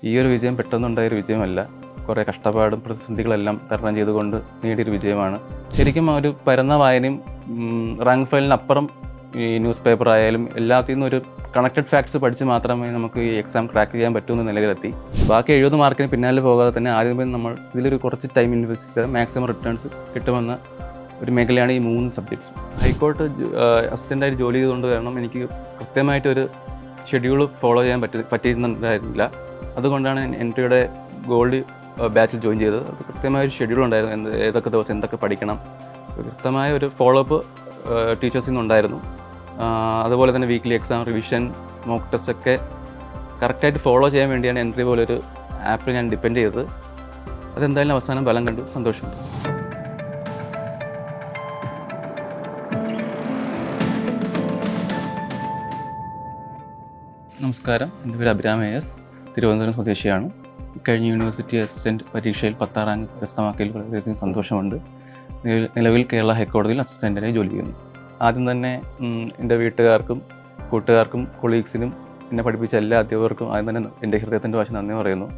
ഈ ഒരു വിജയം പെട്ടെന്നുണ്ടായൊരു വിജയമല്ല. കുറേ കഷ്ടപ്പാടും പ്രതിസന്ധികളെല്ലാം തരണം ചെയ്തുകൊണ്ട് നേടിയൊരു വിജയമാണ്. ശരിക്കും ആ ഒരു പരന്ന വായനയും റാങ്ക് ഫയലിനപ്പുറം ഈ ന്യൂസ് പേപ്പർ ആയാലും എല്ലാത്തിൽ നിന്നും ഒരു കണക്റ്റഡ് ഫാക്ട്സ് പഠിച്ച് മാത്രമേ നമുക്ക് ഈ എക്സാം ക്രാക്ക് ചെയ്യാൻ പറ്റുമെന്ന നിലയിലെത്തി. ബാക്കി 70 മാർക്കിന് പിന്നാലെ പോകാതെ തന്നെ ആദ്യമേ നമ്മൾ ഇതിലൊരു കുറച്ച് ടൈം ഇൻവെസ്റ്റ് ചെയ്ത് മാക്സിമം റിട്ടേൺസ് കിട്ടുമെന്ന ഒരു മേഖലയാണ് ഈ 3 സബ്ജക്ട്സും. ഹൈക്കോർട്ട് അസിസ്റ്റൻ്റായിട്ട് ജോലി ചെയ്തുകൊണ്ട് കാരണം എനിക്ക് കൃത്യമായിട്ടൊരു ഷെഡ്യൂൾ ഫോളോ ചെയ്യാൻ പറ്റിയിരുന്നുണ്ടായിരുന്നില്ല. അതുകൊണ്ടാണ് എൻട്രിയുടെ ഗോൾഡ് ബാച്ചിൽ ജോയിൻ ചെയ്തത്. അത് കൃത്യമായൊരു ഷെഡ്യൂൾ ഉണ്ടായിരുന്നു, ഏതൊക്കെ ദിവസം എന്തൊക്കെ പഠിക്കണം, കൃത്യമായ ഒരു ഫോളോ അപ്പ് ടീച്ചേഴ്സിൽ നിന്നുണ്ടായിരുന്നു. അതുപോലെ തന്നെ weekly exam revision mock test ഒക്കെ കറക്റ്റായിട്ട് ഫോളോ ചെയ്യാൻ വേണ്ടിയാണ് എൻട്രി പോലൊരു ആപ്പിൽ ഞാൻ ഡിപ്പെൻഡ് ചെയ്തത്. അതെന്തായാലും അവസാനം ഫലം കണ്ടു, സന്തോഷമുണ്ട്. നമസ്കാരം, എൻ്റെ പേര് അഭിരാം AS, തിരുവനന്തപുരം സ്വദേശിയാണ്. കഴിഞ്ഞ യൂണിവേഴ്സിറ്റി അസിസ്റ്റൻറ്റ് പരീക്ഷയിൽ 10ാം റാങ്ക് കരസ്ഥമാക്കിയതിൽ വളരെയധികം സന്തോഷമുണ്ട്. നിലവിൽ കേരള ഹൈക്കോടതിയിൽ അസിസ്റ്റൻ്റായി ജോലി ചെയ്യുന്നു. ആദ്യം തന്നെ എൻ്റെ വീട്ടുകാർക്കും കൂട്ടുകാർക്കും കൊളീഗ്സിനും എന്നെ പഠിപ്പിച്ച എല്ലാ അധ്യാപകർക്കും ആദ്യം തന്നെ എൻ്റെ ഹൃദയത്തിൻ്റെ ഭാഷ നന്ദി പറയുന്നു.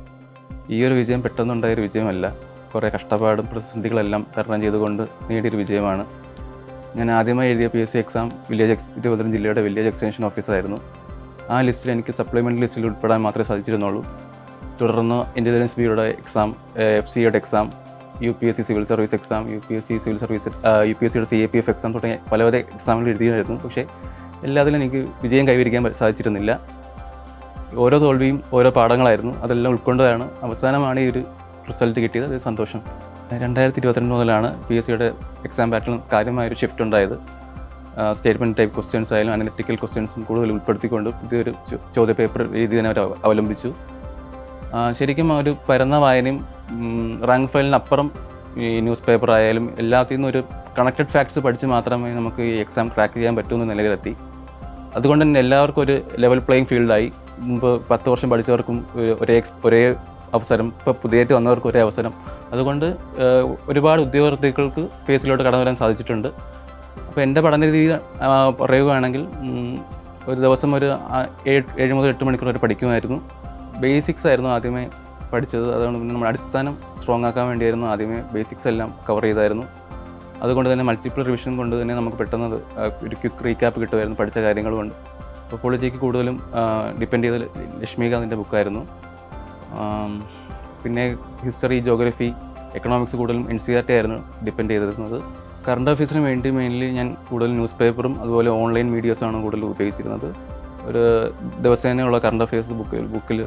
ഈ ഒരു വിജയം പെട്ടെന്നുണ്ടായൊരു വിജയമല്ല. കുറേ കഷ്ടപ്പാടും പ്രതിസന്ധികളെല്ലാം തരണം ചെയ്തുകൊണ്ട് നേടിയൊരു വിജയമാണ്. ഞാൻ ആദ്യമായി എഴുതിയ PSC എക്സാം തിരുവനന്തപുരം ജില്ലയുടെ വില്ലേജ് എക്സ്റ്റൻഷൻ ഓഫീസറായിരുന്നു. ആ ലിസ്റ്റിൽ എനിക്ക് സപ്ലിമെൻ്ററി ലിസ്റ്റിൽ ഉൾപ്പെടാൻ മാത്രമേ സാധിച്ചിരുന്നുള്ളൂ. തുടർന്ന് ഇൻ്റലിജൻസ് ബ്യൂറോയുടെ എക്സാം, FCAയുടെ exam, UPSC civil service exam, UPSC യുടെ CAPF എക്സാം തുടങ്ങിയ പല എക്സാമുകൾ എഴുതിയായിരുന്നു. പക്ഷേ എല്ലാത്തിലും എനിക്ക് വിജയം കൈവരിക്കാൻ സാധിച്ചിരുന്നില്ല. ഓരോ തോൽവിയും ഓരോ പാഠങ്ങളായിരുന്നു. അതെല്ലാം ഉൾക്കൊണ്ടതാണ് അവസാനമാണ് ഈ ഒരു റിസൾട്ട് കിട്ടിയത്. അത് സന്തോഷം. 2022 മുതലാണ് PSCയുടെ എക്സാം പാറ്റേണിൽ കാര്യമായൊരു ഷിഫ്റ്റ് ഉണ്ടായത്. സ്റ്റേറ്റ്മെൻറ്റ് ടൈപ്പ് ക്വസ്റ്റ്യൻസ് ആയാലും അനലിറ്റിക്കൽ ക്വസ്റ്റ്യൻസും കൂടുതൽ ഉൾപ്പെടുത്തിക്കൊണ്ട് പുതിയൊരു ചോദ്യപേപ്പർ രീതി തന്നെ അവർ അവലംബിച്ചു. ശരിക്കും ആ ഒരു പരന്ന വായനയും റാങ്ക് ഫയലിനപ്പുറം ഈ ന്യൂസ് പേപ്പർ ആയാലും എല്ലാത്തിൽ നിന്നും ഒരു കണക്റ്റഡ് ഫാക്ട്സ് പഠിച്ച് മാത്രമേ നമുക്ക് ഈ എക്സാം ക്രാക്ക് ചെയ്യാൻ പറ്റുമെന്ന നിലയിലെത്തി. അതുകൊണ്ട് തന്നെ എല്ലാവർക്കും ഒരു ലെവൽ പ്ലേയിങ് ഫീൽഡായി. മുമ്പ് 10 വർഷം പഠിച്ചവർക്കും ഒരേ അവസരം, ഇപ്പോൾ പുതിയതായിട്ട് വന്നവർക്ക് ഒരേ അവസരം. അതുകൊണ്ട് ഒരുപാട് ഉദ്യോഗാർത്ഥികൾക്ക് PSCയിലോട്ട് കടന്നു വരാൻ സാധിച്ചിട്ടുണ്ട്. അപ്പോൾ എൻ്റെ പഠന രീതി പറയുകയാണെങ്കിൽ ഒരു ദിവസം ഒരു 7 മുതൽ 8 മണിക്കൂർ വരെ പഠിക്കുമായിരുന്നു. ബേസിക്സ് ആയിരുന്നു ആദ്യമേ പഠിച്ചത്. അതുകൊണ്ട് പിന്നെ നമ്മുടെ അടിസ്ഥാനം സ്ട്രോങ് ആക്കാൻ വേണ്ടിയായിരുന്നു ആദ്യമേ ബേസിക്സ് എല്ലാം കവർ ചെയ്തായിരുന്നു. അതുകൊണ്ട് തന്നെ മൾട്ടിപ്പിൾ റിവിഷൻ കൊണ്ട് തന്നെ നമുക്ക് പെട്ടെന്ന് ഒരു ക്വിക്ക് റീക്യാപ്പ് കിട്ടുമായിരുന്നു പഠിച്ച കാര്യങ്ങൾ കൊണ്ട്. അപ്പോൾ പൊളിറ്റിക്ക് കൂടുതലും ഡിപ്പെൻഡ് ചെയ്ത ലക്ഷ്മികാന്തിൻ്റെ ബുക്കായിരുന്നു. പിന്നെ ഹിസ്റ്ററി, ജോഗ്രഫി, എക്കണോമിക്സ് കൂടുതലും NCERT ആയിരുന്നു ഡിപ്പെൻഡ് ചെയ്തിരുന്നത്. കറണ്ട് അഫയേഴ്സിന് വേണ്ടി മെയിൻലി ഞാൻ കൂടുതൽ ന്യൂസ് പേപ്പറും അതുപോലെ ഓൺലൈൻ മീഡിയാസാണ് കൂടുതൽ ഉപയോഗിച്ചിരുന്നത്. ഒരു ദിവസേനയുള്ള കറണ്ട് അഫയേഴ്സ് ബുക്കിൽ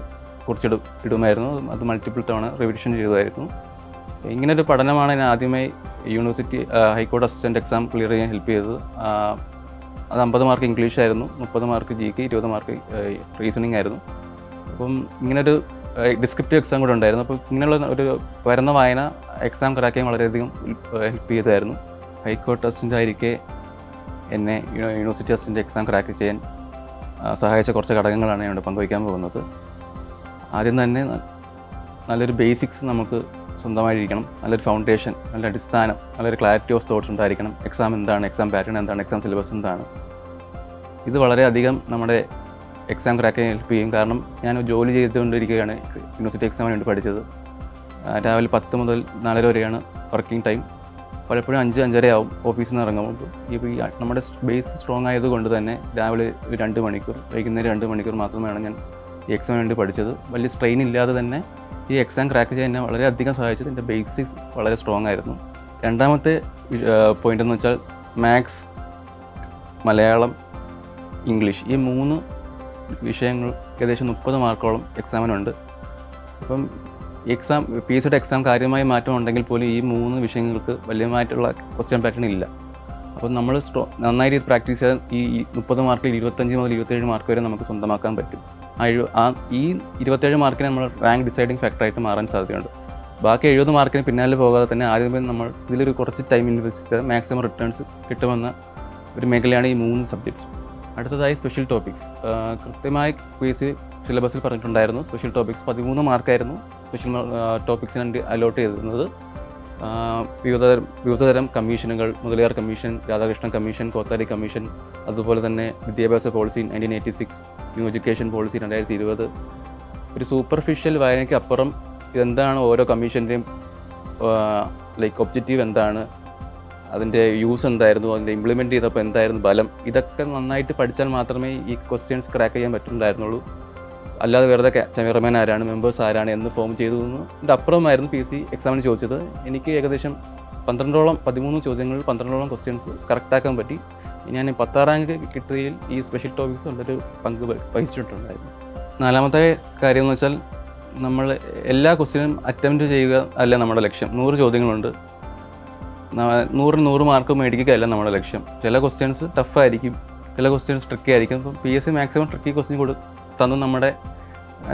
ഇടുമായിരുന്നു. അത് മൾട്ടിപ്പിൾ തവണ റിവിഷൻ ചെയ്തതായിരുന്നു. ഇങ്ങനൊരു പഠനമാണ് ഞാൻ ആദ്യമായി യൂണിവേഴ്സിറ്റി ഹൈക്കോടതി അസിസ്റ്റൻ്റ് എക്സാം ക്ലിയർ ചെയ്യാൻ ഹെൽപ്പ് ചെയ്തത്. അത് 50 മാർക്ക് ഇംഗ്ലീഷ് ആയിരുന്നു, 30 മാർക്ക് GK, 20 മാർക്ക് റീസണിങ് ആയിരുന്നു. അപ്പം ഇങ്ങനൊരു ഡിസ്ക്രിപ്റ്റീവ് എക്സാം കൂടെ ഉണ്ടായിരുന്നു. അപ്പോൾ ഇങ്ങനെയുള്ള ഒരു വരുന്ന വായന എക്സാം ക്രാക്ക് ചെയ്യാൻ വളരെയധികം ഹെൽപ്പ് ചെയ്തായിരുന്നു. ഹൈക്കോടതി അസിസ്റ്റൻ്റ് ആയിരിക്കെ എന്നെ യൂണിവേഴ്സിറ്റി അസിസ്റ്റൻ്റ് എക്സാം ക്രാക്ക് ചെയ്യാൻ സഹായിച്ച കുറച്ച് ഘടകങ്ങളാണ് ഞാൻ ഇവിടെ പങ്കുവയ്ക്കാൻ പോകുന്നത്. ആദ്യം തന്നെ നല്ലൊരു ബേസിക്സ് നമുക്ക് സ്വന്തമായിരിക്കണം. നല്ലൊരു ഫൗണ്ടേഷൻ, നല്ല അടിസ്ഥാനം, നല്ലൊരു ക്ലാരിറ്റി ഓഫ് തോട്ട്സ് ഉണ്ടായിരിക്കണം. എക്സാം എന്താണ്, എക്സാം പാറ്റേൺ എന്താണ്, എക്സാം സിലബസ് എന്താണ്, ഇത് വളരെയധികം നമ്മുടെ എക്സാം ക്രാക്ക് ചെയ്യാൻ ഹെൽപ്പ് ചെയ്യും. കാരണം ഞാൻ ജോലി ചെയ്തുകൊണ്ടിരിക്കുകയാണ്. യൂണിവേഴ്സിറ്റി എക്സാമിന് വേണ്ടി പഠിച്ചത്. രാവിലെ 10 മുതൽ 4 വരെയാണ് വർക്കിംഗ് ടൈം. പലപ്പോഴും 5-5:30 ആവും ഓഫീസിൽ നിന്ന് ഇറങ്ങുമ്പോൾ. ഇപ്പോൾ നമ്മുടെ ബേസ് സ്ട്രോങ് ആയതുകൊണ്ട് തന്നെ രാവിലെ 2 മണിക്കൂർ, വൈകുന്നേരം 2 മണിക്കൂർ മാത്രമാണ് ഞാൻ ഈ എക്സാമിന് വേണ്ടി പഠിച്ചത്. വലിയ സ്ട്രെയിൻ ഇല്ലാതെ തന്നെ ഈ എക്സാം ക്രാക്ക് ചെയ്യാൻ എന്നെ വളരെയധികം സഹായിച്ചത് എൻ്റെ ബേസിക്സ് വളരെ സ്ട്രോങ് ആയിരുന്നു. രണ്ടാമത്തെ പോയിൻ്റ് എന്ന് വെച്ചാൽ മാത്സ്, മലയാളം, ഇംഗ്ലീഷ്, ഈ 3 വിഷയങ്ങൾ ഏകദേശം 30 മാർക്കോളം എക്സാമിനുണ്ട്. അപ്പം PSCയുടെ എക്സാം കാര്യമായി മാറ്റം ഉണ്ടെങ്കിൽ പോലും ഈ 3 വിഷയങ്ങൾക്ക് വലിയമായിട്ടുള്ള ക്വസ്റ്റ്യൻ പാറ്റേൺ ഇല്ല. അപ്പം നമ്മൾ നന്നായി രീതി പ്രാക്ടീസ് ചെയ്താൽ ഈ 30 മാർക്കിൽ 25 മുതൽ 27 മാർക്ക് വരെ നമുക്ക് സ്വന്തമാക്കാൻ പറ്റും. ഈ 27 മാർക്കിന് നമ്മൾ റാങ്ക് ഡിസൈഡിങ് ഫാക്ടറായിട്ട് മാറാൻ സാധ്യതയുണ്ട്. ബാക്കി 70 മാർക്കിന് പിന്നാലെ പോകാതെ തന്നെ ആദ്യമേ നമ്മൾ ഇതിലൊരു കുറച്ച് ടൈം ഇൻവെസ്റ്റ് ചെയ്ത് മാക്സിമം റിട്ടേൺസ് കിട്ടുമെന്ന ഒരു മേഖലയാണ് ഈ 3 സബ്ജക്ട്സും. അടുത്തതായി സ്പെഷ്യൽ ടോപ്പിക്സ്. കൃത്യമായി PSC സിലബസിൽ പറഞ്ഞിട്ടുണ്ടായിരുന്നു. സ്പെഷ്യൽ ടോപ്പിക്സ് 13 മാർക്കായിരുന്നു സ്പെഷ്യൽ ടോപ്പിക്സിന് അലോട്ട് ചെയ്തിരുന്നത്. വിവിധതരം കമ്മീഷനുകൾ, Mudaliar commission, Radhakrishnan commission, Kothari commission, അതുപോലെ തന്നെ വിദ്യാഭ്യാസ പോളിസി 1986, ന്യൂ എഡ്യൂക്കേഷൻ പോളിസി 2020, ഒരു സൂപ്പർഫിഷ്യൽ വായനയ്ക്ക് അപ്പുറം എന്താണ് ഓരോ കമ്മീഷൻ്റെയും ലൈക്ക് ഒബ്ജക്റ്റീവ് എന്താണ്, അതിൻ്റെ യൂസ് എന്തായിരുന്നു, അതിൻ്റെ ഇംപ്ലിമെൻറ്റ് ചെയ്തപ്പോൾ എന്തായിരുന്നു ബലം, ഇതൊക്കെ നന്നായിട്ട് പഠിച്ചാൽ മാത്രമേ ഈ ക്വസ്റ്റ്യൻസ് ക്രാക്ക് ചെയ്യാൻ പറ്റുന്നുണ്ടായിരുന്നുള്ളൂ. അല്ലാതെ വെറുതെ ക്യാമറമാൻ ആരാണ്, മെമ്പേഴ്സ് ആരാണ്, എന്ന് ഫോം ചെയ്തു ഇതിൻ്റെ അപ്പുറമായിരുന്നു PSC എക്സാമിന് ചോദിച്ചത്. എനിക്ക് ഏകദേശം 13 ചോദ്യങ്ങളിൽ 12 ക്വസ്റ്റ്യൻസ് കറക്റ്റാക്കാൻ പറ്റി. ഞാൻ 10ാം റാങ്ക് കിട്ടിയതിൽ ഈ സ്പെഷ്യൽ ടോപ്പിക്സ് നല്ലൊരു പങ്ക് വഹിച്ചിട്ടുണ്ടായിരുന്നു. 4ാമത്തെ കാര്യം എന്ന് വെച്ചാൽ നമ്മൾ എല്ലാ ക്വസ്റ്റ്യനും അറ്റംപ്റ്റ് ചെയ്യുക അല്ല നമ്മുടെ ലക്ഷ്യം. 100 ചോദ്യങ്ങളുണ്ട്, 100 മാർക്ക് മേടിക്കുകയല്ല നമ്മുടെ ലക്ഷ്യം. ചില ക്വസ്റ്റ്യൻസ് ടഫായിരിക്കും, ചില ക്വസ്റ്റ്യൻസ് ട്രിക്കി ആയിരിക്കും. അപ്പം PSC മാക്സിമം ട്രിക്കി ക്വസ്റ്റ്യൻ തന്ന് നമ്മുടെ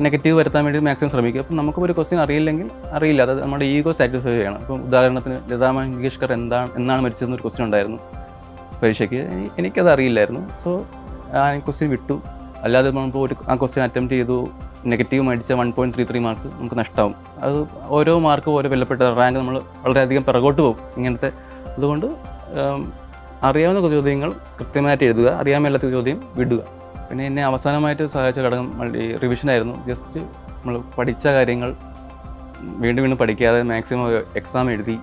നെഗറ്റീവ് വരുത്താൻ വേണ്ടി മാക്സിമം ശ്രമിക്കുക. അപ്പം നമുക്ക് ഒരു ക്വസ്റ്റ്യൻ അറിയില്ലെങ്കിൽ അറിയില്ല, അത് നമ്മുടെ ഈഗോ സാറ്റിസ്ഫൈ ചെയ്യണം. ഇപ്പം ഉദാഹരണത്തിന് ലതാ മങ്കേഷ്കർ എന്നാണ് മരിച്ചതെന്നൊരു ക്വസ്റ്റ്യൻ ഉണ്ടായിരുന്നു പരീക്ഷയ്ക്ക്. എനിക്കത് അറിയില്ലായിരുന്നു. സോ ആ ക്വസ്റ്റ്യൻ വിട്ടു. അല്ലാതെ നമ്മൾ ആ ക്വസ്റ്റ്യൻ അറ്റംപ്റ്റ് ചെയ്തു, നെഗറ്റീവ് മേടിച്ച 1.33 മാർക്സ് നമുക്ക് നഷ്ടമാവും. അത് ഓരോ മാർക്ക് ഓരോ വിലപ്പെട്ട റാങ്ക് നമ്മൾ വളരെയധികം പിറകോട്ട് പോകും ഇങ്ങനത്തെ. അതുകൊണ്ട് അറിയാവുന്ന ചോദ്യങ്ങൾ കൃത്യമായിട്ട് എഴുതുക, അറിയാൻ മേലാത്ത ചോദ്യം വിടുക. പിന്നെ എന്നെ അവസാനമായിട്ട് സഹായിച്ച ഘടകം ഈ റിവിഷനായിരുന്നു. ജസ്റ്റ് നമ്മൾ പഠിച്ച കാര്യങ്ങൾ വീണ്ടും വീണ്ടും പഠിക്കാതെ മാക്സിമം എക്സാം എഴുതി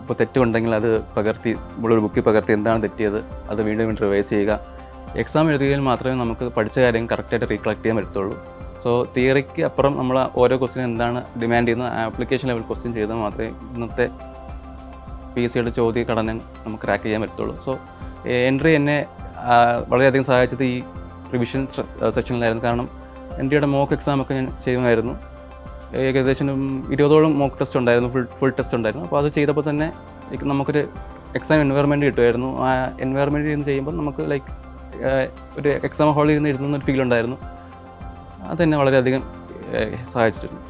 ഇപ്പോൾ തെറ്റുണ്ടെങ്കിൽ അത് പകർത്തി നമ്മളൊരു ബുക്കിൽ പകർത്തി എന്താണ് തെറ്റിയത് അത് വീണ്ടും വീണ്ടും റിവൈസ് ചെയ്യുക. എക്സാം എഴുതിയാൽ മാത്രമേ നമുക്ക് പഠിച്ച കാര്യം കറക്റ്റായിട്ട് റീകളക്ട് ചെയ്യാൻ പറ്റത്തുള്ളൂ. സോ തിയറിക്ക് അപ്പുറം നമ്മൾ ഓരോ ക്വസ്റ്റ്യൻ എന്താണ് ഡിമാൻഡ് ചെയ്യുന്നത്, ആപ്ലിക്കേഷൻ ലെവൽ ക്വസ്റ്റ്യൻ ചെയ്താൽ മാത്രമേ ഇന്നത്തെ PSCയുടെ ചോദ്യ ഘടന നമുക്ക് ക്രാക്ക് ചെയ്യാൻ പറ്റത്തുള്ളൂ. സോ എൻട്രി എന്നെ വളരെയധികം സഹായിച്ചത് ഈ റിവിഷൻ സെക്ഷനിലായിരുന്നു. കാരണം എൻട്രിയുടെ മോക്ക് എക്സാമൊക്കെ ഞാൻ ചെയ്യുമായിരുന്നു. ഏകദേശം 20ഓളം മോക്ക് ടെസ്റ്റ് ഉണ്ടായിരുന്നു, ഫുൾ ടെസ്റ്റ് ഉണ്ടായിരുന്നു. അപ്പോൾ അത് ചെയ്തപ്പോൾ തന്നെ നമുക്കൊരു എക്സാം എൻവയറമെൻറ്റ് കിട്ടുമായിരുന്നു. ആ എൻവയറമെൻറ്റിൽ ഇരുന്ന് ചെയ്യുമ്പോൾ നമുക്ക് ലൈക്ക് ഒരു എക്സാം ഹാളിൽ ഇരുന്ന് എഴുതുന്നൊരു ഫീൽ ഉണ്ടായിരുന്നു. അതെന്നെ വളരെയധികം സഹായിച്ചിട്ടുണ്ട്.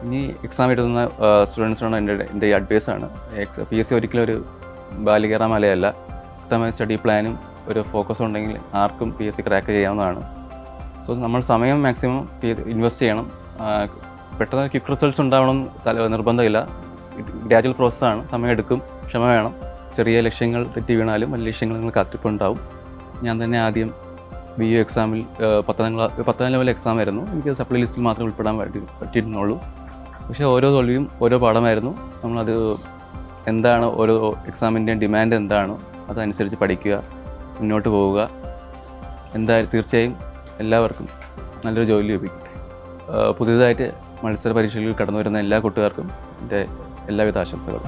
ഇനി എക്സാം എഴുതുന്ന സ്റ്റുഡൻസിനാണ് എൻ്റെ ഈ അഡ്വൈസാണ്. PSC ഒരിക്കലും ഒരു ബാലികേറ മലയല്ല. വ്യക്തമായ സ്റ്റഡി പ്ലാനും ഒരു ഫോക്കസും ഉണ്ടെങ്കിൽ ആർക്കും PSC ക്രാക്ക് ചെയ്യാവുന്നതാണ്. സോ നമ്മൾ സമയം മാക്സിമം ഇൻവെസ്റ്റ് ചെയ്യണം. പെട്ടെന്ന് ക്വിക്ക് റിസൾട്ട്സ് ഉണ്ടാവണം നിർബന്ധമില്ല. ഗ്രാജുവൽ പ്രോസസ്സാണ്, സമയമെടുക്കും, ക്ഷമ വേണം. ചെറിയ ലക്ഷ്യങ്ങൾ തെറ്റി വീണാലും വലിയ ലക്ഷ്യങ്ങൾ നിങ്ങൾ കാത്തിരിപ്പുണ്ടാവും. ഞാൻ തന്നെ ആദ്യം BU എക്സാമിൽ 10ാം ലെവൽ എക്സാം ആയിരുന്നു. എനിക്ക് സപ്ലി ലിസ്റ്റിൽ മാത്രമേ ഉൾപ്പെടാൻ പറ്റിയിരുന്നുള്ളൂ. പക്ഷേ ഓരോ തോൽവിയും ഓരോ പാഠമായിരുന്നു. നമ്മളത് എന്താണ് ഓരോ എക്സാമിൻ്റെയും ഡിമാൻഡ് എന്താണോ അതനുസരിച്ച് പഠിക്കുക, മുന്നോട്ട് പോവുക. എന്തായാലും തീർച്ചയായും എല്ലാവർക്കും നല്ലൊരു ജോലി ലഭിക്കും. പുതിയതായിട്ട് മത്സര പരീക്ഷകളിൽ കടന്നു വരുന്ന എല്ലാ കൂട്ടുകാർക്കും എൻ്റെ എല്ലാവിധ ആശംസകളും.